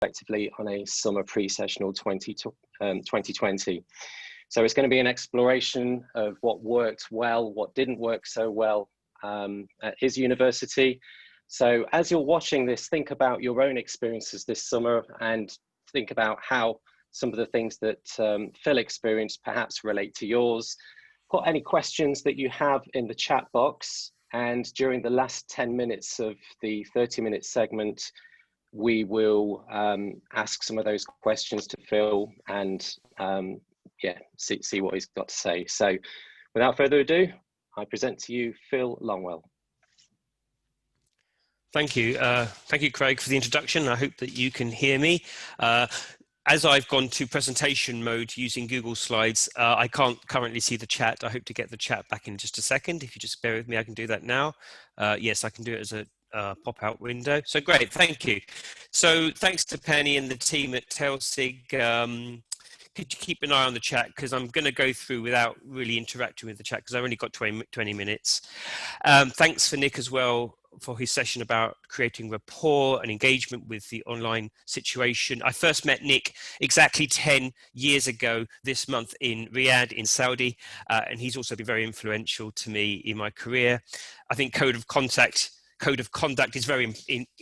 effectively on a summer pre-sessional 2020. So it's going to be an exploration of what worked well, what didn't work so well at his university. So as you're watching this, think about your own experiences this summer and think about how some of the things that Phil experienced perhaps relate to yours. Put any questions that you have in the chat box, and during the last 10 minutes of the 30-minute segment, we will ask some of those questions to Phil and yeah, see what he's got to say. So without further ado, I present to you Phil Longwell. Thank you, Craig, for the introduction. I hope that you can hear me. As I've gone to presentation mode using Google Slides, I can't currently see the chat. I hope to get the chat back in just a second. If you just bear with me, I can do that now. Yes, I can do it as a pop-out window. So great, thank you. So thanks to Penny and the team at TELSIG. Could you keep an eye on the chat, because I'm going to go through without really interacting with the chat because I've only got 20 minutes. Thanks for Nick as well for his session about creating rapport and engagement with the online situation. I first met Nick exactly 10 years ago this month in Riyadh in Saudi, and he's also been very influential to me in my career. I think code of conduct is very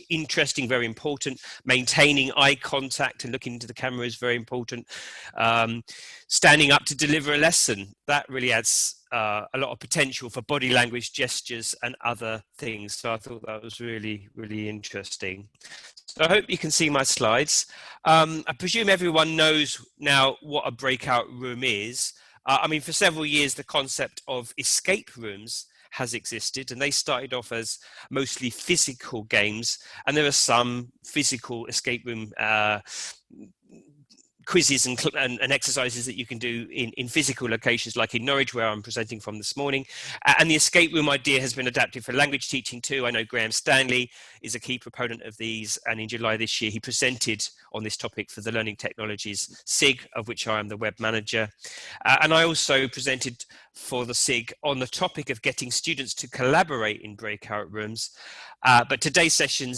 interesting, very important. Maintaining eye contact and looking into the camera is very important. Standing up to deliver a lesson, that really adds a lot of potential for body language, gestures and other things. So I thought that was really, really interesting. So I hope you can see my slides. I presume everyone knows now what a breakout room is. I mean, for several years, the concept of escape rooms has existed, and they started off as mostly physical games, and there are some physical escape room quizzes and exercises that you can do in physical locations, like in Norwich, where I'm presenting from this morning. And the escape room idea has been adapted for language teaching too. I know Graham Stanley is a key proponent of these, and in July this year he presented on this topic for the Learning Technologies SIG, of which I am the web manager. And I also presented for the SIG on the topic of getting students to collaborate in breakout rooms. But today's session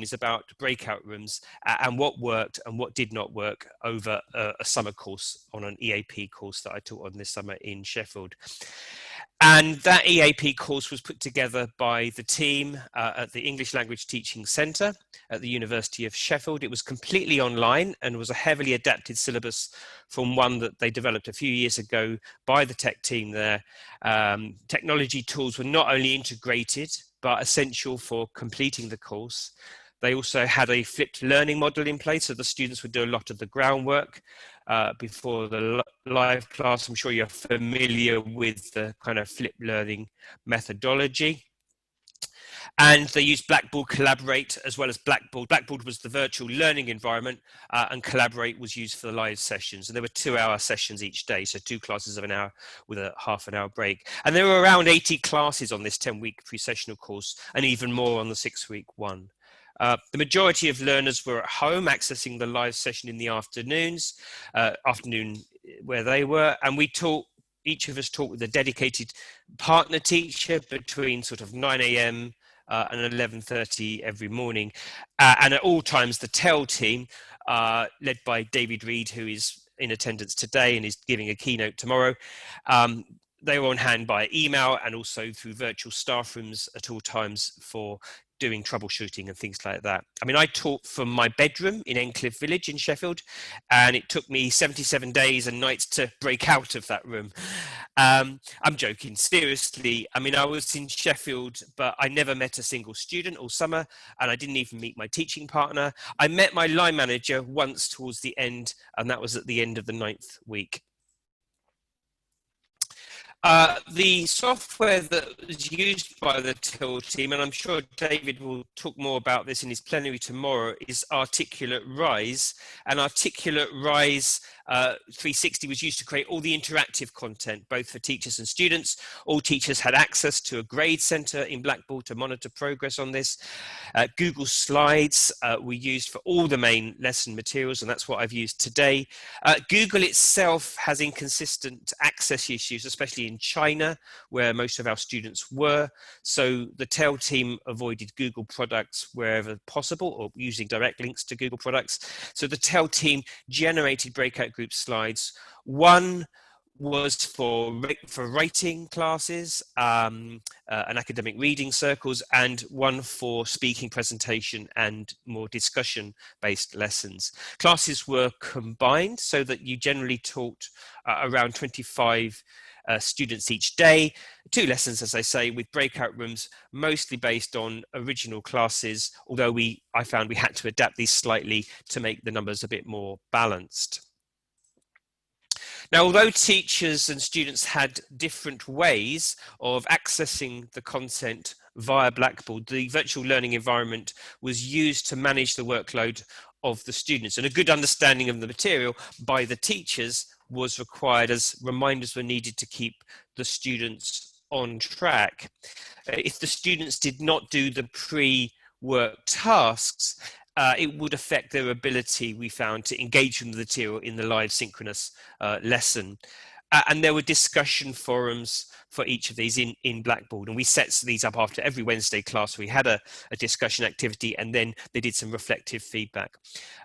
is about breakout rooms and what worked and what did not work over a summer course on an EAP course that I taught on this summer in Sheffield. And that EAP course was put together by the team at the English Language Teaching Centre at the University of Sheffield. It was completely online and was a heavily adapted syllabus from one that they developed a few years ago by the tech team there. Technology tools were not only integrated, but essential for completing the course. They also had a flipped learning model in place, so the students would do a lot of the groundwork before the live class. I'm sure you're familiar with the kind of flipped learning methodology. And they used Blackboard Collaborate as well as Blackboard. Blackboard was the virtual learning environment, and Collaborate was used for the live sessions. And there were 2-hour sessions each day, so 2 classes of an hour with a half-an-hour break. And there were around 80 classes on this 10-week pre-sessional course, and even more on the 6-week one. The majority of learners were at home accessing the live session in the afternoon where they were, and each of us taught with a dedicated partner teacher between sort of 9 a.m. And 11:30 every morning. And at all times, the TEL team, led by David Reed, who is in attendance today and is giving a keynote tomorrow, they were on hand by email and also through virtual staff rooms at all times for doing troubleshooting and things like that. I mean, I taught from my bedroom in Encliffe Village in Sheffield, and it took me 77 days and nights to break out of that room. I'm joking, seriously. I mean, I was in Sheffield, but I never met a single student all summer, and I didn't even meet my teaching partner. I met my line manager once towards the end, and that was at the end of the 9th week. The software that was used by the TEL team, and I'm sure David will talk more about this in his plenary tomorrow, is Articulate Rise. And Articulate Rise 360 was used to create all the interactive content, both for teachers and students. All teachers had access to a grade center in Blackboard to monitor progress on this. Google Slides were used for all the main lesson materials, and that's what I've used today. Google itself has inconsistent access issues, especially in in China, where most of our students were. So the TEL team avoided Google products wherever possible, or using direct links to Google products. So the TEL team generated breakout group slides. One was for writing classes and academic reading circles, and one for speaking, presentation and more discussion based lessons. Classes were combined so that you generally taught around 25 students each day, 2 lessons, as I say, with breakout rooms mostly based on original classes, although I found we had to adapt these slightly to make the numbers a bit more balanced. Now, although teachers and students had different ways of accessing the content via Blackboard, the virtual learning environment was used to manage the workload of the students, and a good understanding of the material by the teachers was required, as reminders were needed to keep the students on track. If the students did not do the pre-work tasks, it would affect their ability, we found, to engage with the material in the live synchronous lesson. And there were discussion forums for each of these in Blackboard, and we set these up after every Wednesday class. We had a discussion activity, and then they did some reflective feedback.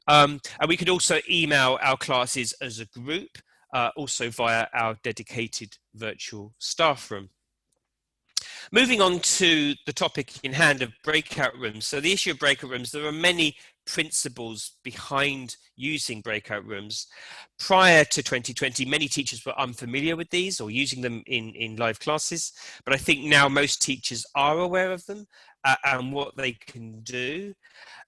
And we could also email our classes as a group, also via our dedicated virtual staff room. Moving on to the topic in hand of breakout rooms. So the issue of breakout rooms, there are many principles behind using breakout rooms. Prior to 2020, many teachers were unfamiliar with these or using them in live classes, but I think now most teachers are aware of them and what they can do.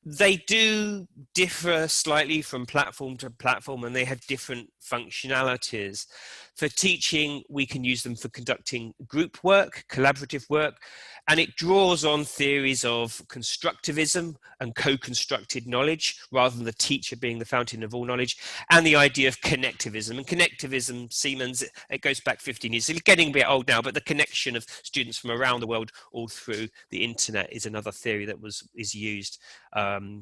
They do differ slightly from platform to platform, and they have different functionalities. For teaching, we can use them for conducting group work, collaborative work, and it draws on theories of constructivism and co-constructed knowledge, rather than the teacher being the fountain of all knowledge, and the idea of connectivism. And connectivism, Siemens, it goes back 15 years. It's getting a bit old now, but the connection of students from around the world all through the internet is another theory that is used.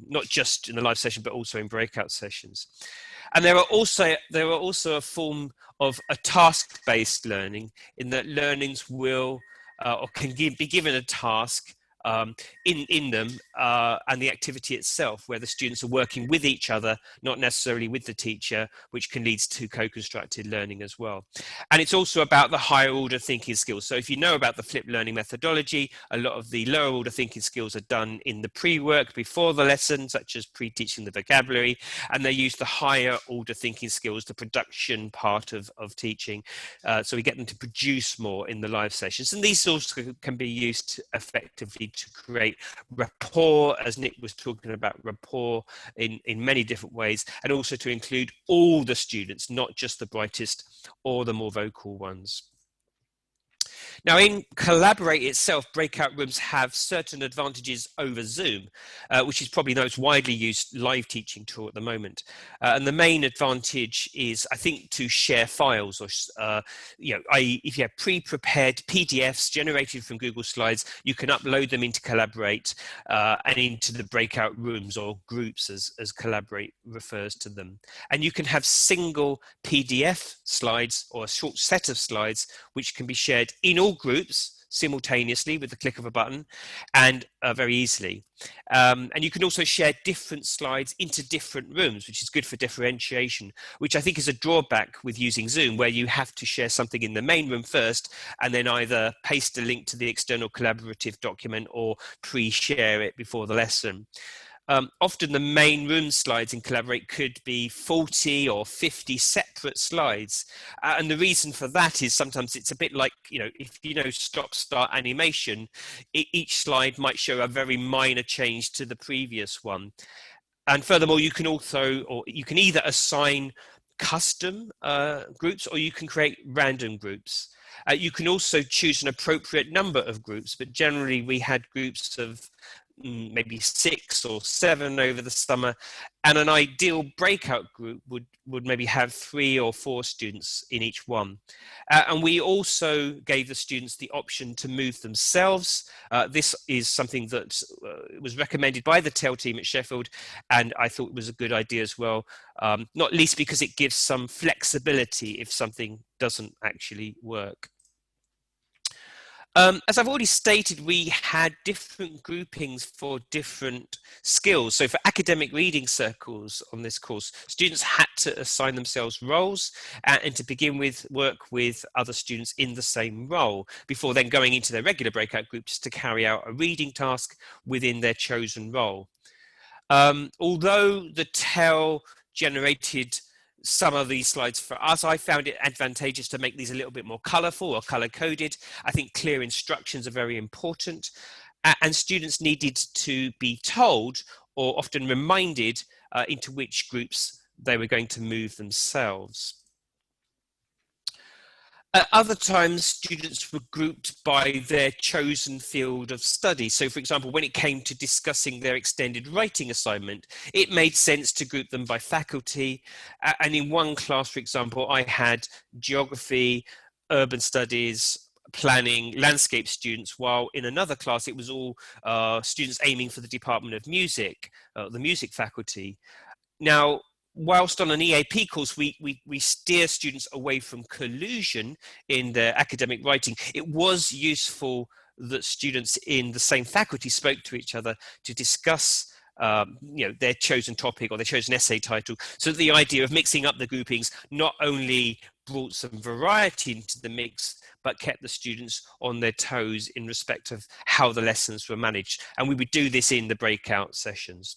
Not just in the live session, but also in breakout sessions. And there are also a form of a task-based learning, in that learnings will or can be given a task in them and the activity itself, where the students are working with each other, not necessarily with the teacher, which can lead to co-constructed learning as well. And it's also about the higher order thinking skills. So if you know about the flipped learning methodology, a lot of the lower order thinking skills are done in the pre-work before the lesson, such as pre-teaching the vocabulary, and they use the higher order thinking skills, the production part of teaching. So we get them to produce more in the live sessions. And these also can be used effectively to create rapport, as Nick was talking about rapport in many different ways, and also to include all the students, not just the brightest or the more vocal ones. Now, in Collaborate itself, breakout rooms have certain advantages over Zoom, which is probably the most widely used live teaching tool at the moment. And the main advantage is, I think, to share files, or if you have pre-prepared PDFs generated from Google Slides, you can upload them into Collaborate and into the breakout rooms, or groups, as Collaborate refers to them. And you can have single PDF slides, or a short set of slides, which can be shared in all groups simultaneously with the click of a button, and very easily. And you can also share different slides into different rooms, which is good for differentiation, which I think is a drawback with using Zoom, where you have to share something in the main room first and then either paste a link to the external collaborative document or pre-share it before the lesson. Often the main room slides in Collaborate could be 40 or 50 separate slides. And the reason for that is sometimes it's a bit like, if you know stop-start animation, each slide might show a very minor change to the previous one. And furthermore, you can either assign custom groups, or you can create random groups. You can also choose an appropriate number of groups, but generally we had groups of maybe 6 or 7 over the summer, and an ideal breakout group would maybe have 3 or 4 students in each one. And we also gave the students the option to move themselves. This is something that was recommended by the TEL team at Sheffield, and I thought it was a good idea as well, not least because it gives some flexibility if something doesn't actually work. As I've already stated, we had different groupings for different skills. So for academic reading circles on this course, students had to assign themselves roles and to begin with work with other students in the same role before then going into their regular breakout groups to carry out a reading task within their chosen role. Although the TEL generated some of these slides for us, I found it advantageous to make these a little bit more colorful or color coded. I think clear instructions are very important, and students needed to be told or often reminded into which groups they were going to move themselves. At other times, students were grouped by their chosen field of study. So, for example, when it came to discussing their extended writing assignment, it made sense to group them by faculty. And in one class, for example, I had geography, urban studies, planning, landscape students, while in another class, it was all students aiming for the Department of Music, the music faculty. Now, whilst on an EAP course, we steer students away from collusion in their academic writing, it was useful that students in the same faculty spoke to each other to discuss their chosen topic or their chosen essay title. So the idea of mixing up the groupings not only brought some variety into the mix, but kept the students on their toes in respect of how the lessons were managed. And we would do this in the breakout sessions.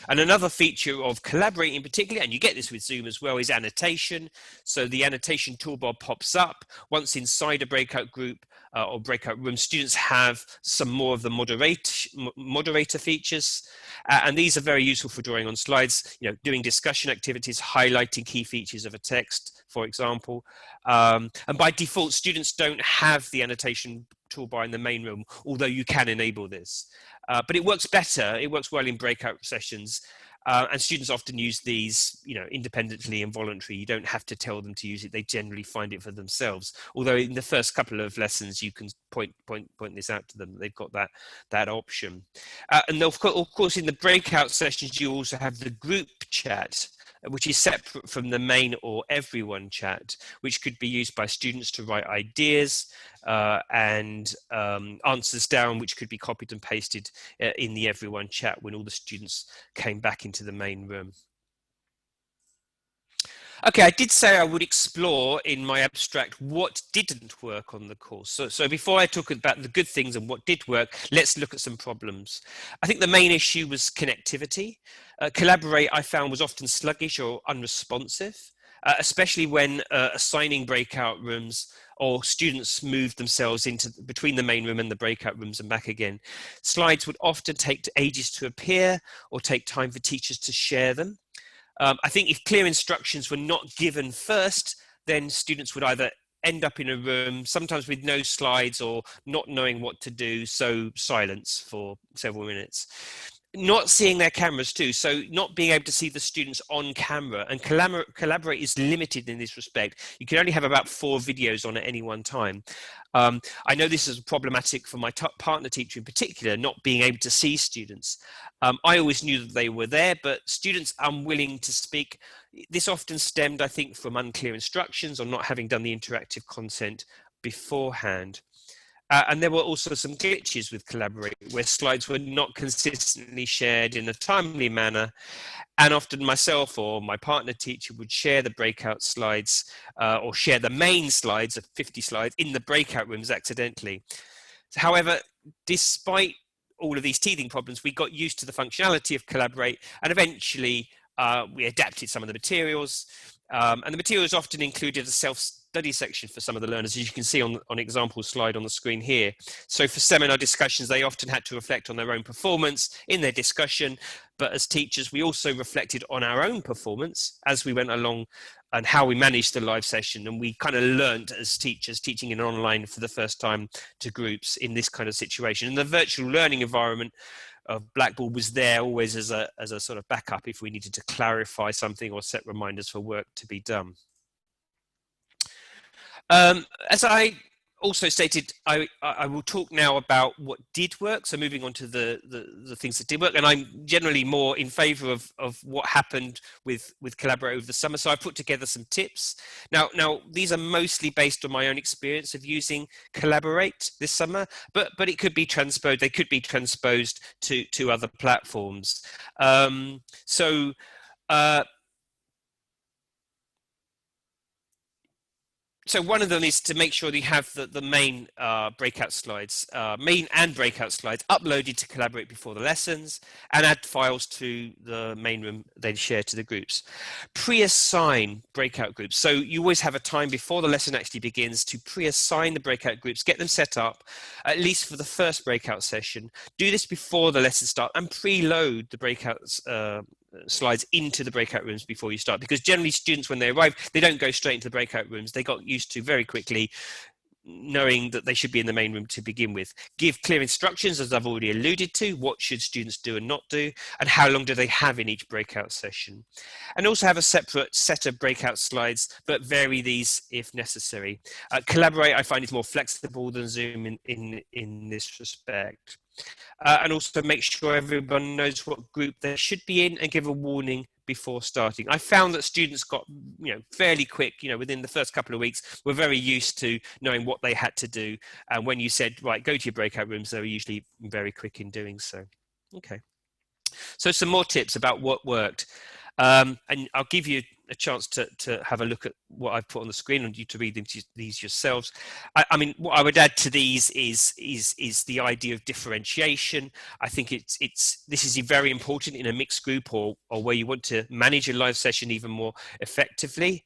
And another feature of collaborating particularly, and you get this with Zoom as well, is annotation. So the annotation toolbar pops up. Once inside a breakout group or breakout room, students have some more of the moderator features. And these are very useful for drawing on slides, doing discussion activities, highlighting key features of a text, for example. And by default, students don't have the annotation toolbar in the main room, although you can enable this. But it works better, it works well in breakout sessions, and students often use these, independently and voluntarily. You don't have to tell them to use it, they generally find it for themselves. Although in the first couple of lessons, you can point this out to them, they've got that option. And of course, in the breakout sessions, you also have the group chat, which is separate from the main or everyone chat, which could be used by students to write ideas and answers down, which could be copied and pasted in the everyone chat when all the students came back into the main room. Okay, I did say I would explore in my abstract what didn't work on the course. So before I talk about the good things and what did work, let's look at some problems. I think the main issue was connectivity. Collaborate, I found, was often sluggish or unresponsive, especially when assigning breakout rooms or students moved themselves between the main room and the breakout rooms and back again. Slides would often take ages to appear or take time for teachers to share them. I think if clear instructions were not given first, then students would either end up in a room, sometimes with no slides or not knowing what to do, so silence for several minutes. Not seeing their cameras too, so not being able to see the students on camera, and Collaborate is limited in this respect. You can only have about 4 videos on at any one time. I know this is problematic for my partner teacher in particular, not being able to see students. I always knew that they were there, but students unwilling to speak, this often stemmed, I think, from unclear instructions or not having done the interactive content beforehand. And there were also some glitches with Collaborate, where slides were not consistently shared in a timely manner. And often myself or my partner teacher would share the breakout slides or share the main slides of 50 slides in the breakout rooms accidentally. However, despite all of these teething problems, we got used to the functionality of Collaborate, and eventually we adapted some of the materials. And the materials often included a self-study section for some of the learners, as you can see on example slide on the screen here. So for seminar discussions, they often had to reflect on their own performance in their discussion. But as teachers, we also reflected on our own performance as we went along and how we managed the live session. And we kind of learned as teachers teaching in online for the first time to groups in this kind of situation. And the virtual learning environment of Blackboard was there always as a sort of backup if we needed to clarify something or set reminders for work to be done. As I also stated, I will talk now about what did work. So moving on to the things that did work, and I'm generally more in favour of what happened with Collaborate over the summer. So I put together some tips. Now these are mostly based on my own experience of using Collaborate this summer, but it could be transposed. They could be transposed to other platforms. So one of them is to make sure that you have the main breakout slides, main and breakout slides uploaded to Collaborate before the lessons, and add files to the main room, then share to the groups. Pre-assign breakout groups. So you always have a time before the lesson actually begins to pre-assign the breakout groups, get them set up, at least for the first breakout session. Do this before the lesson start and preload the breakouts slides into the breakout rooms before you start, because generally students, when they arrive, they don't go straight into the breakout rooms. They got used to very quickly knowing that they should be in the main room to begin with. Give clear instructions, as I've already alluded to. What should students do and not do, and how long do they have in each breakout session? And also have a separate set of breakout slides, but vary these if necessary. Collaborate, I find, is more flexible than Zoom in this respect. And also make sure everyone knows what group they should be in, and give a warning before starting. I found that students got, fairly quick, within the first couple of weeks, were very used to knowing what they had to do. And when you said, right, go to your breakout rooms, they were usually very quick in doing so. Okay. So some more tips about what worked. And I'll give you a chance to have a look at what I've put on the screen and you to read these yourselves. I mean, what I would add to these is the idea of differentiation. I think this is very important in a mixed group or where you want to manage a live session even more effectively.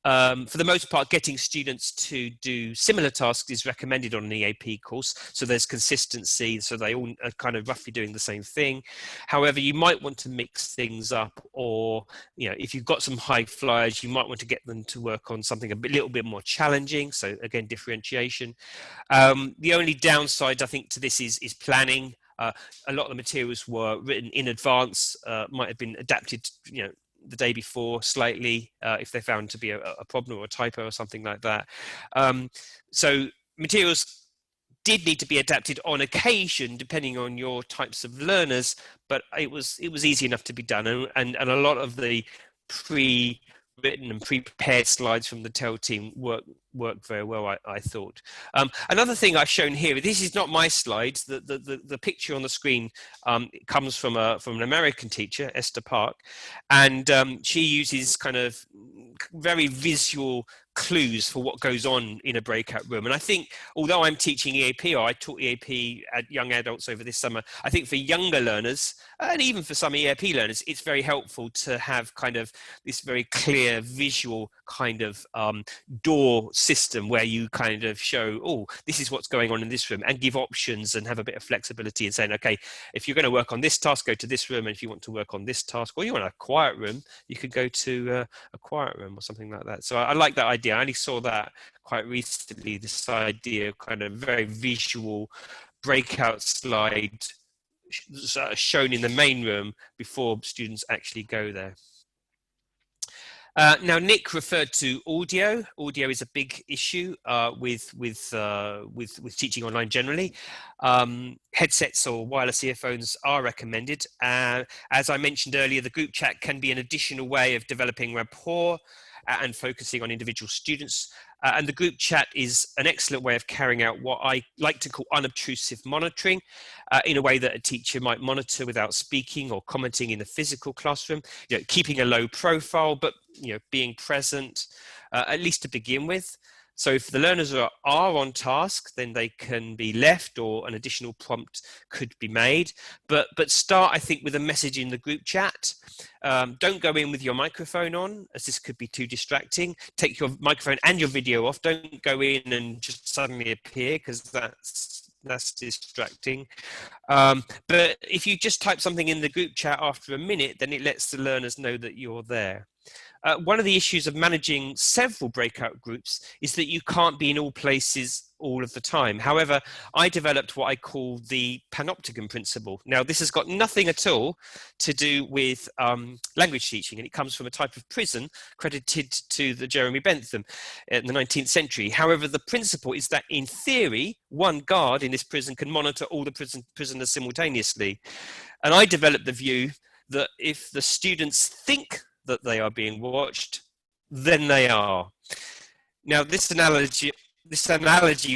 For the most part, getting students to do similar tasks is recommended on an EAP course, so there's consistency, so they all are kind of roughly doing the same thing. However, you might want to mix things up, or if you've got some high flyers, you might want to get them to work on something a little bit more challenging. So again, differentiation. The only downside, I think, to this is planning. A lot of the materials were written in advance, might have been adapted, the day before slightly, if they found to be a problem or a typo or something like that. So materials did need to be adapted on occasion, depending on your types of learners, but it was easy enough to be done. And a lot of the pre-written and pre-prepared slides from the TEL team worked very well, I thought. Another thing I've shown here, this is not my slides, the picture on the screen comes from an American teacher, Esther Park, and she uses kind of very visual clues for what goes on in a breakout room. And I think, although I'm teaching EAP, or I taught EAP at young adults over this summer, I think for younger learners, and even for some EAP learners, it's very helpful to have kind of this very clear visual kind of door system where you kind of show, oh, this is what's going on in this room, and give options and have a bit of flexibility in saying, okay, if you're going to work on this task, go to this room, and if you want to work on this task, or you want a quiet room, you could go to a quiet room or something like that. So I like that idea. I only saw that quite recently, this idea of kind of very visual breakout slide shown in the main room before students actually go there. Now, Nick referred to audio. Audio is a big issue with teaching online generally. Headsets or wireless earphones are recommended. As I mentioned earlier, the group chat can be an additional way of developing rapport and focusing on individual students. And the group chat is an excellent way of carrying out what I like to call unobtrusive monitoring, in a way that a teacher might monitor without speaking or commenting in the physical classroom, keeping a low profile, but being present, at least to begin with. So if the learners are on task, then they can be left, or an additional prompt could be made. But start, I think, with a message in the group chat. Don't go in with your microphone on, as this could be too distracting. Take your microphone and your video off. Don't go in and just suddenly appear, because that's distracting. But if you just type something in the group chat after a minute, then it lets the learners know that you're there. One of the issues of managing several breakout groups is that you can't be in all places all of the time. However, I developed what I call the panopticon principle. Now, this has got nothing at all to do with language teaching, and it comes from a type of prison credited to the Jeremy Bentham in the 19th century. However, the principle is that in theory, one guard in this prison can monitor all the prisoners simultaneously. And I developed the view that if the students think that they are being watched, then they are. Now, this analogy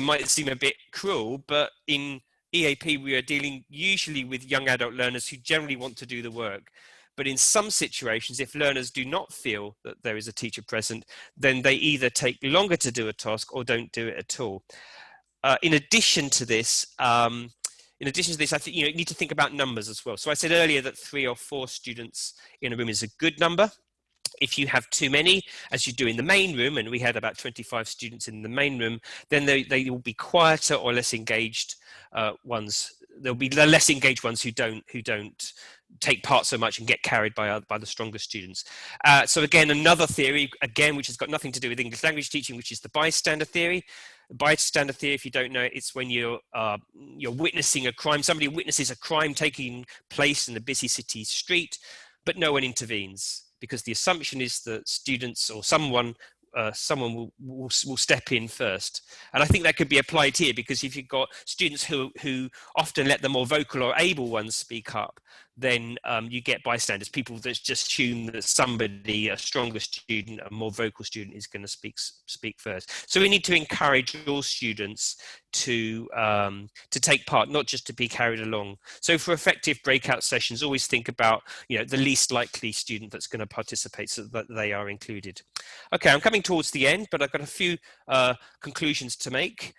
might seem a bit cruel, but in EAP, we are dealing usually with young adult learners who generally want to do the work. But in some situations, if learners do not feel that there is a teacher present, then they either take longer to do a task or don't do it at all. In addition to this, I think you need to think about numbers as well. So I said earlier that 3 or 4 students in a room is a good number. If you have too many, as you do in the main room, and we had about 25 students in the main room, then they will be quieter or less engaged ones. There'll be less engaged ones who don't take part so much and get carried by the stronger students. So again, another theory, which has got nothing to do with English language teaching, which is the bystander theory. Bystander theory, if you don't know, it's when you're witnessing a crime. Somebody witnesses a crime taking place in a busy city street, but no one intervenes, because the assumption is that students or someone will step in first. And I think that could be applied here, because if you've got students who often let the more vocal or able ones speak up, then you get bystanders, people that just assume that somebody, a stronger student, a more vocal student, is going to speak first. So we need to encourage all students to take part, not just to be carried along. So for effective breakout sessions, always think about the least likely student that's going to participate, so that they are included. Okay, I'm coming towards the end, but I've got a few conclusions to make.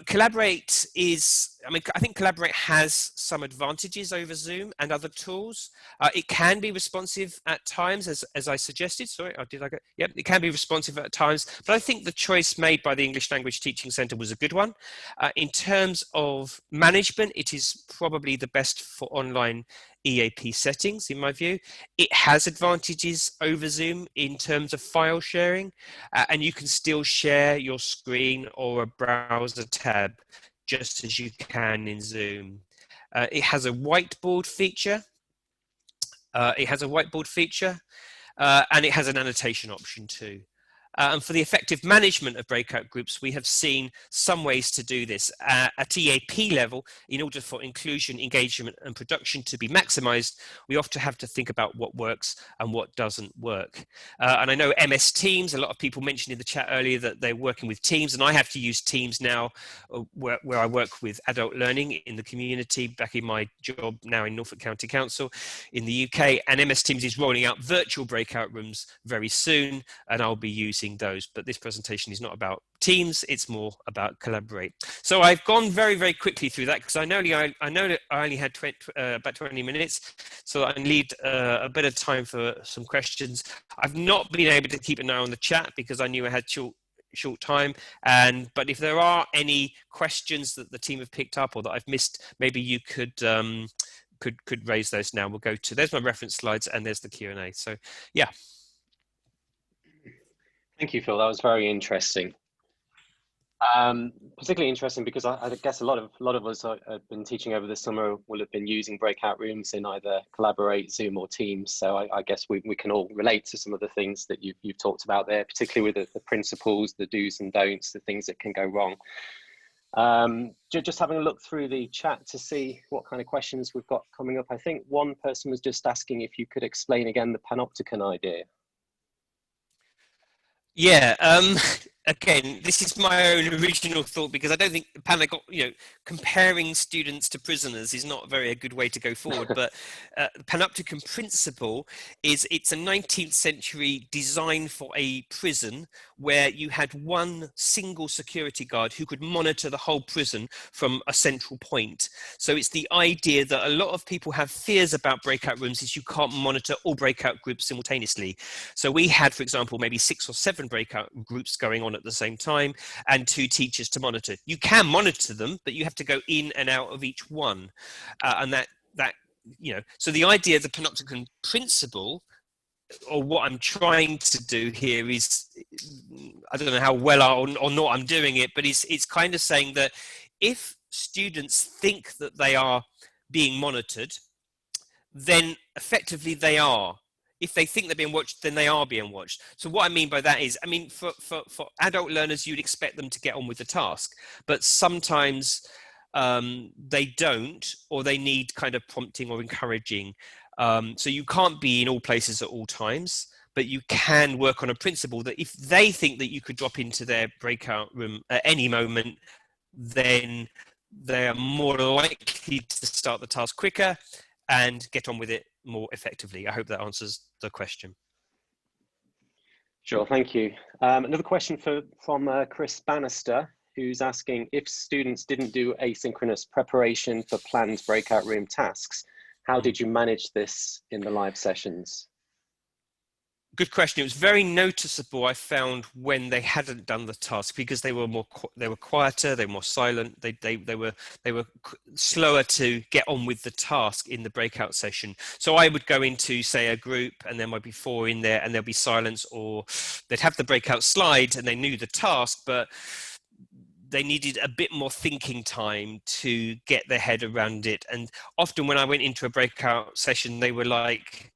Collaborate I think Collaborate has some advantages over Zoom and other tools. It can be responsive at times, as I suggested. Sorry, Yep, it can be responsive at times, but I think the choice made by the English Language Teaching Centre was a good one. In terms of management, it is probably the best for online EAP settings, in my view. It has advantages over Zoom in terms of file sharing, and you can still share your screen or a browser tab just as you can in Zoom. It has a whiteboard feature. And it has an annotation option too. And for the effective management of breakout groups, we have seen some ways to do this. At EAP level, in order for inclusion, engagement and production to be maximized, we often have to think about what works and what doesn't work. And I know MS Teams, a lot of people mentioned in the chat earlier that they're working with Teams, and I have to use Teams now where I work with adult learning in the community, back in my job now in Norfolk County Council in the UK. And MS Teams is rolling out virtual breakout rooms very soon, and I'll be using those, but this presentation is not about Teams, it's more about Collaborate. So I've gone very, very quickly through that, because I know that I only had about 20 minutes, so I need a bit of time for some questions. I've not been able to keep an eye on the chat because I knew I had short time, but if there are any questions that the team have picked up or that I've missed, maybe you could raise those now. We'll go to, there's my reference slides and there's the Q&A. So yeah. Thank you, Phil. That was very interesting. Particularly interesting because I guess a lot of us have been teaching over the summer will have been using breakout rooms in either Collaborate, Zoom, or Teams. So I guess we can all relate to some of the things that you've talked about there, particularly with the principles, the do's and don'ts, the things that can go wrong. Just having a look through the chat to see what kind of questions we've got coming up. I think one person was just asking if you could explain again the panopticon idea. Yeah, again, this is my own original thought, because I don't think comparing students to prisoners is not a good way to go forward. But the panopticon principle it's a 19th century design for a prison where you had one single security guard who could monitor the whole prison from a central point. So it's the idea that a lot of people have fears about breakout rooms is you can't monitor all breakout groups simultaneously. So we had, for example, maybe 6 or 7 breakout groups going on at the same time and 2 teachers to monitor. You can monitor them, but you have to go in and out of each one. And so the idea of the panopticon principle or what I'm trying to do here is, I don't know how well or not I'm doing it, but it's kind of saying that if students think that they are being monitored, then effectively they are. If they think they're being watched, then they are being watched. So what I mean by that is, I mean, for adult learners, you'd expect them to get on with the task, but sometimes they don't, or they need kind of prompting or encouraging. So you can't be in all places at all times, but you can work on a principle that if they think that you could drop into their breakout room at any moment, then they are more likely to start the task quicker and get on with it more effectively. I hope that answers the question. Sure, thank you. Another question from Chris Bannister, who's asking, if students didn't do asynchronous preparation for planned breakout room tasks, how did you manage this in the live sessions? Good question. It was very noticeable, I found, when they hadn't done the task, because they were quieter, they were more silent, they were slower to get on with the task in the breakout session. So I would go into, say, a group, and there might be 4 in there, and there'll be silence, or they'd have the breakout slides and they knew the task, but they needed a bit more thinking time to get their head around it. And often when I went into a breakout session, they were like,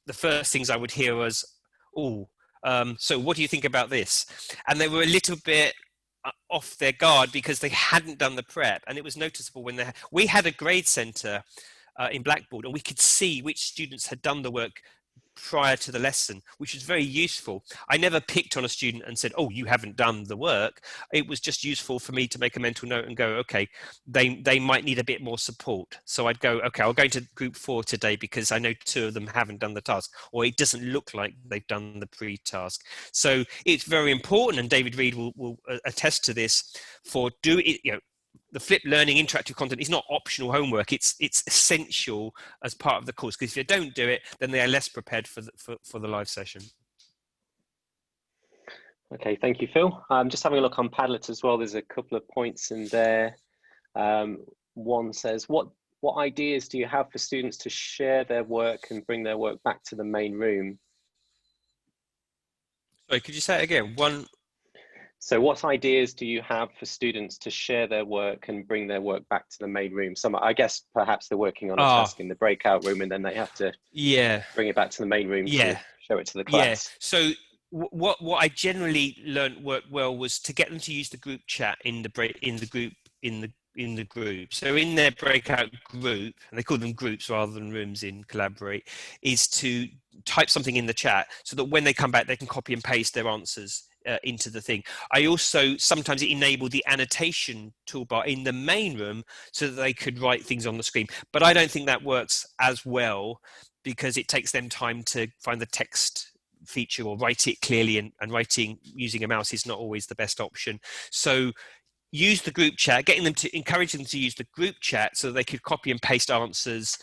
the first things I would hear was, so what do you think about this? And they were a little bit off their guard because they hadn't done the prep. And it was noticeable when we had a grade center in Blackboard, and we could see which students had done the work prior to the lesson, which was very useful. I never picked on a student and said, oh, you haven't done the work. It was just useful for me to make a mental note and go, okay, they might need a bit more support. So I'd go, okay, I'll go into group 4 today because I know 2 of them haven't done the task, or it doesn't look like they've done the pre-task. So it's very important, and David Reed will attest to this, for the flipped learning interactive content is not optional homework. It's essential as part of the course, because if you don't do it, then they are less prepared for the live session. Okay, thank you, Phil. Just having a look on Padlet as well. There's a couple of points in there. One says, what ideas do you have for students to share their work and bring their work back to the main room? Sorry, could you say it again? So what ideas do you have for students to share their work and bring their work back to the main room? I guess perhaps they're working on a task in the breakout room, and then they have to bring it back to the main room to show it to the class. So what I generally learned worked well was to get them to use the group chat in the group. So in their breakout group, and they call them groups rather than rooms in Collaborate, is to type something in the chat so that when they come back, they can copy and paste their answers into the thing. I also sometimes enabled the annotation toolbar in the main room so that they could write things on the screen. But I don't think that works as well, because it takes them time to find the text feature or write it clearly, and writing using a mouse is not always the best option. So use the group chat, encouraging them to use the group chat so that they could copy and paste answers,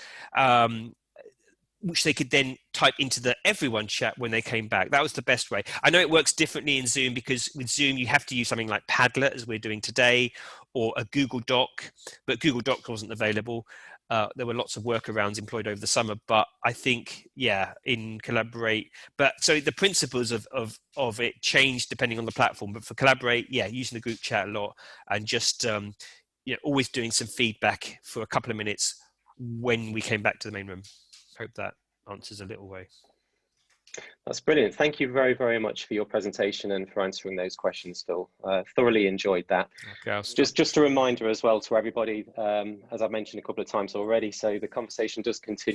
which they could then type into the everyone chat when they came back. That was the best way. I know it works differently in Zoom, because with Zoom you have to use something like Padlet, as we're doing today, or a Google Doc, but Google Doc wasn't available. There were lots of workarounds employed over the summer, but I think, in Collaborate. But so the principles of it changed depending on the platform. But for Collaborate, using the group chat a lot, and just always doing some feedback for a couple of minutes when we came back to the main room. Hope that answers a little way. That's brilliant. Thank you very, very much for your presentation and for answering those questions, Phil. Thoroughly enjoyed that. Okay, just a reminder as well to everybody, as I've mentioned a couple of times already, so the conversation does continue